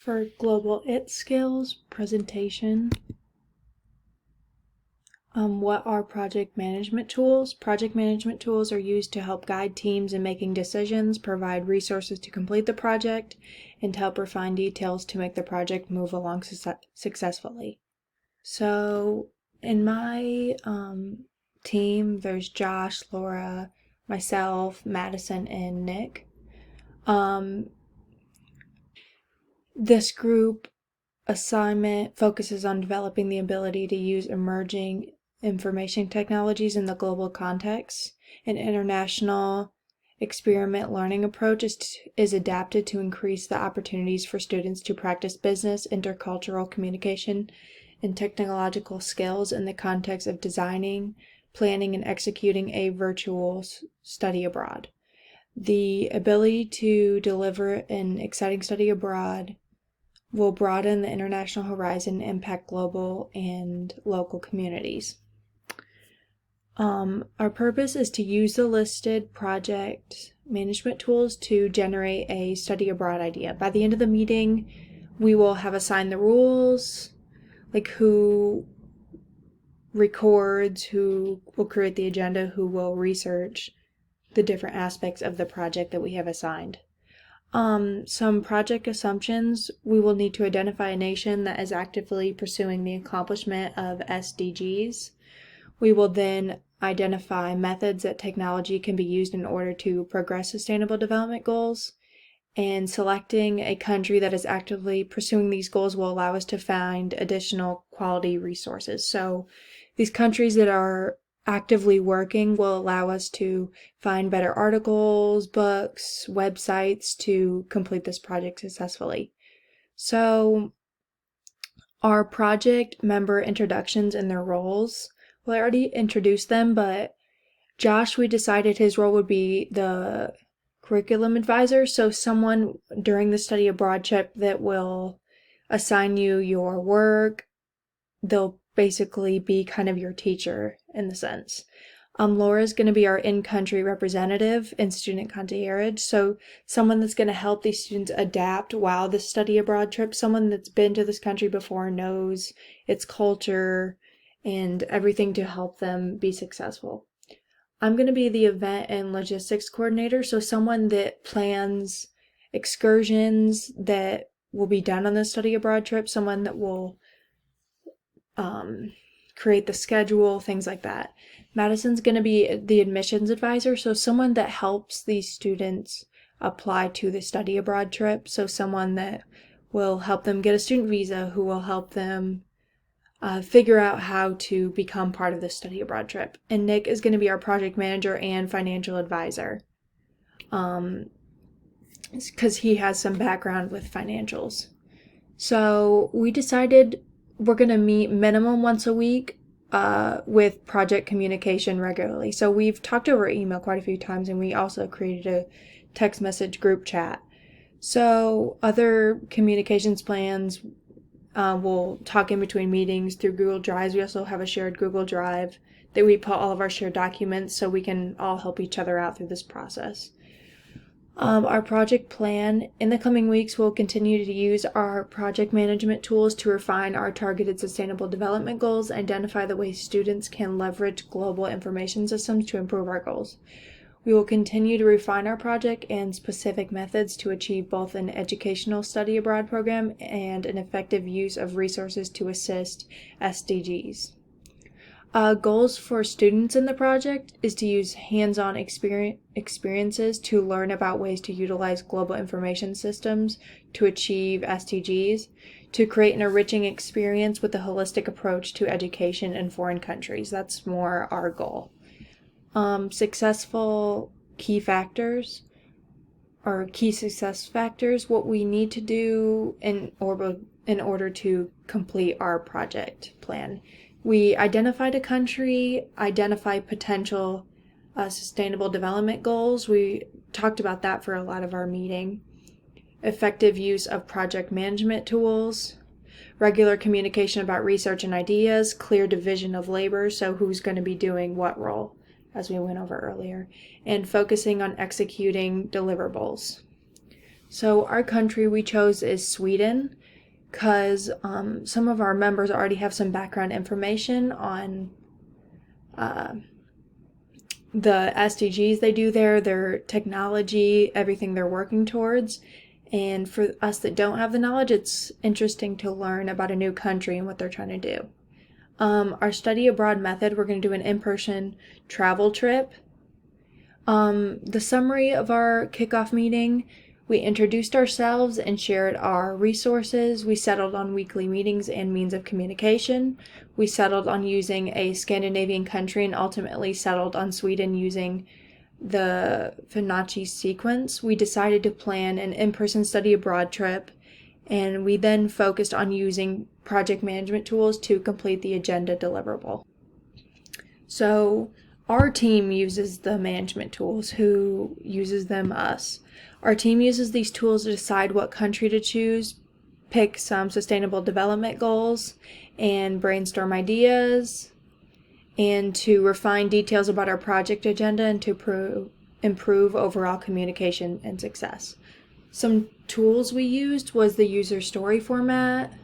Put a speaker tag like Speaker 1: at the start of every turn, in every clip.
Speaker 1: For Global IT Skills presentation, what are project management tools? Project management tools are used to help guide teams in making decisions, provide resources to complete the project, and to help refine details to make the project move along successfully. So in my team, there's Josh, Laura, myself, Madison, and Nick. This group assignment focuses on developing the ability to use emerging information technologies in the global context. An international experiment learning approach is adapted to increase the opportunities for students to practice business, intercultural communication, and technological skills in the context of designing, planning, and executing a virtual study abroad. The ability to deliver an exciting study abroad will broaden the international horizon and impact global and local communities. Our purpose is to use the listed project management tools to generate a study abroad idea. By the end of the meeting, we will have assigned the rules, like who records, who will create the agenda, who will research the different aspects of the project that we have assigned. Some project assumptions: we will need to identify a nation that is actively pursuing the accomplishment of SDGs. We will then identify methods that technology can be used in order to progress Sustainable Development Goals. And selecting a country that is actively pursuing these goals will allow us to find additional quality resources. So these countries that are actively working will allow us to find better articles, books, websites to complete this project successfully. So our project member introductions and their roles, well, I already introduced them, but Josh, we decided his role would be the curriculum advisor, so someone during the study abroad trip that will assign you your work. They'll basically be kind of your teacher in the sense. Laura's going to be our in-country representative and student concierge, so someone that's going to help these students adapt while the study abroad trip, someone that's been to this country before, knows its culture and everything to help them be successful. I'm going to be the event and logistics coordinator, so someone that plans excursions that will be done on the study abroad trip, someone that will create the schedule, things like that. Madison's going to be the admissions advisor, so someone that helps these students apply to the study abroad trip, so someone that will help them get a student visa, who will help them figure out how to become part of the study abroad trip. And Nick is going to be our project manager and financial advisor, because he has some background with financials. So we decided we're going to meet minimum once a week with project communication regularly. So we've talked over email quite a few times, and we also created a text message group chat. So other communications plans, we'll talk in between meetings through Google Drives. We also have a shared Google Drive that we put all of our shared documents so we can all help each other out through this process. Our project plan: in the coming weeks, we'll continue to use our project management tools to refine our targeted sustainable development goals, identify the ways students can leverage global information systems to improve our goals. We will continue to refine our project and specific methods to achieve both an educational study abroad program and an effective use of resources to assist SDGs. Goals for students in the project is to use hands-on experiences to learn about ways to utilize global information systems to achieve SDGs, to create an enriching experience with a holistic approach to education in foreign countries. That's more our goal. Successful key factors or key success factors, what we need to do in order to complete our project plan. We identified a country, identified potential sustainable development goals. We talked about that for a lot of our meeting. Effective use of project management tools, regular communication about research and ideas, clear division of labor, so who's going to be doing what role, as we went over earlier, and focusing on executing deliverables. So our country we chose is Sweden because some of our members already have some background information on the SDGs they do there, their technology, everything they're working towards. And for us that don't have the knowledge, it's interesting to learn about a new country and what they're trying to do. Our study abroad method, we're going to do an in-person travel trip. The summary of our kickoff meeting, we introduced ourselves and shared our resources. We settled on weekly meetings and means of communication. We settled on using a Scandinavian country and ultimately settled on Sweden using the Fibonacci sequence. We decided to plan an in-person study abroad trip, and we then focused on using project management tools to complete the agenda deliverable. So our team uses the management tools. Who uses them? Us. Our team uses these tools to decide what country to choose, pick some sustainable development goals, and brainstorm ideas, and to refine details about our project agenda and to improve overall communication and success. Some tools we used was the user story format,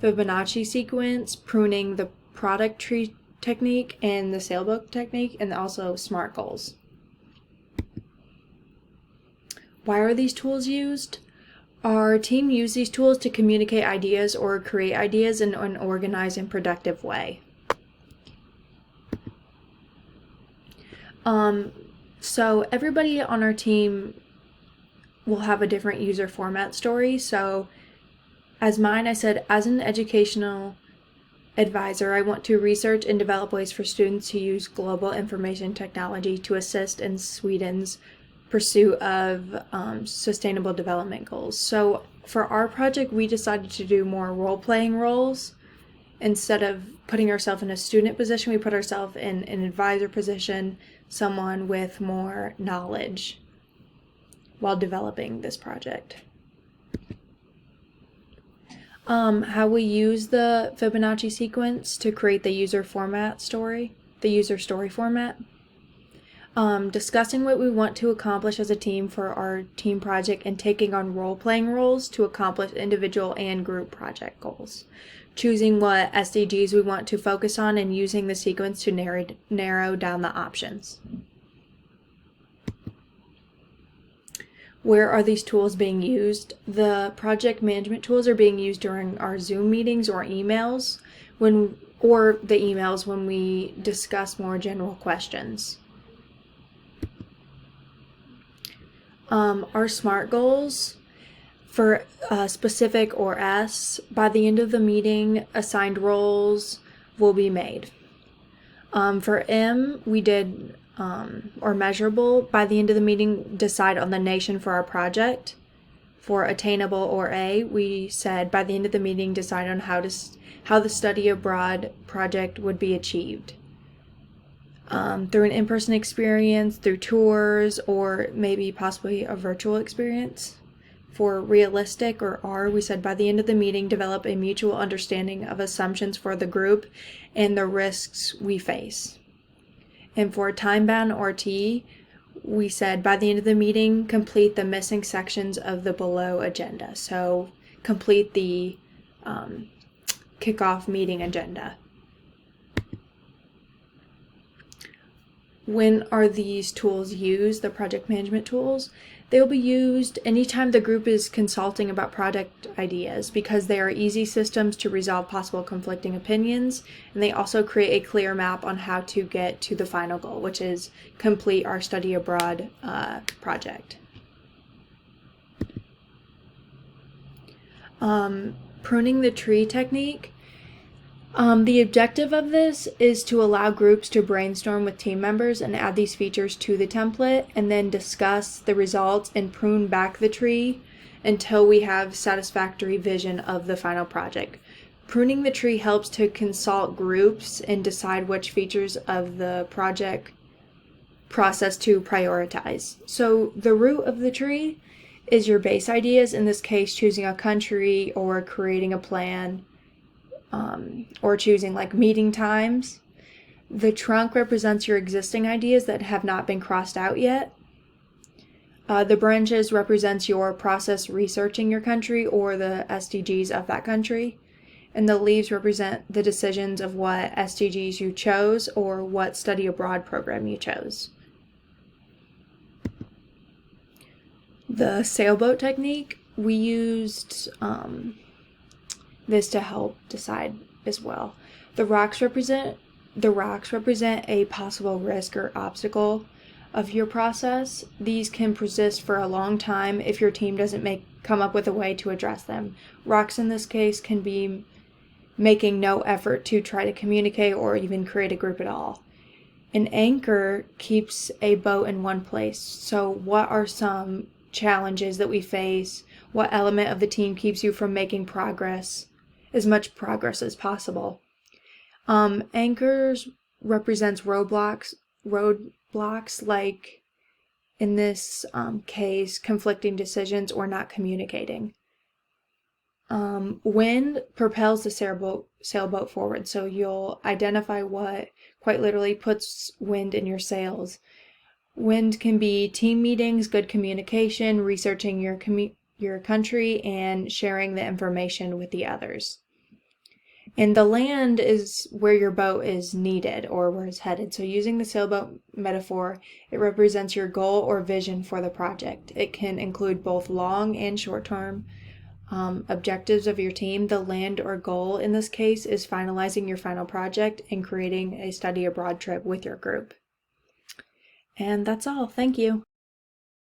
Speaker 1: Fibonacci sequence, pruning the product tree technique, and the Salebook technique, and also SMART goals. Why are these tools used? Our team used these tools to communicate ideas or create ideas in an organized and productive way. So everybody on our team will have a different user format story. So as mine, I said, as an educational advisor, I want to research and develop ways for students to use global information technology to assist in Sweden's pursuit of sustainable development goals. So for our project, we decided to do more role-playing roles. Instead of putting ourselves in a student position, we put ourselves in an advisor position, someone with more knowledge while developing this project. How we use the Fibonacci sequence to create the user story format. Discussing what we want to accomplish as a team for our team project and taking on role-playing roles to accomplish individual and group project goals. Choosing what SDGs we want to focus on and using the sequence to narrow down the options. Where are these tools being used? The project management tools are being used during our Zoom meetings or emails when we discuss more general questions. Our SMART goals for specific or S, by the end of the meeting, assigned roles will be made. For M, we did, or measurable, by the end of the meeting, decide on the nation for our project. For attainable or A, we said by the end of the meeting, decide on how the study abroad project would be achieved. Through an in-person experience, through tours, or maybe possibly a virtual experience. For realistic or R, we said by the end of the meeting, develop a mutual understanding of assumptions for the group and the risks we face. And for time-bound or T, we said by the end of the meeting, complete the missing sections of the below agenda. So complete the kickoff meeting agenda. When are these tools used, the project management tools? They'll be used anytime the group is consulting about project ideas because they are easy systems to resolve possible conflicting opinions, and they also create a clear map on how to get to the final goal, which is complete our study abroad project. Pruning the tree technique. The objective of this is to allow groups to brainstorm with team members and add these features to the template and then discuss the results and prune back the tree until we have satisfactory vision of the final project. Pruning the tree helps to consult groups and decide which features of the project process to prioritize. So the root of the tree is your base ideas, in this case choosing a country or creating a plan. Or choosing like meeting times. The trunk represents your existing ideas that have not been crossed out yet. The branches represents your process researching your country or the SDGs of that country. And the leaves represent the decisions of what SDGs you chose or what study abroad program you chose. The sailboat technique, we used this to help decide as well. The rocks represent a possible risk or obstacle of your process. These can persist for a long time if your team doesn't come up with a way to address them. Rocks in this case can be making no effort to try to communicate or even create a group at all. An anchor keeps a boat in one place. So what are some challenges that we face? What element of the team keeps you from making as much progress as possible? Anchors represents roadblocks like in this case, conflicting decisions or not communicating. Wind propels the sailboat forward, so you'll identify what quite literally puts wind in your sails. Wind can be team meetings, good communication, researching your country, and sharing the information with the others. And the land is where your boat is needed or where it's headed. So using the sailboat metaphor, it represents your goal or vision for the project. It can include both long and short-term objectives of your team. The land or goal in this case is finalizing your final project and creating a study abroad trip with your group. And that's all. Thank you.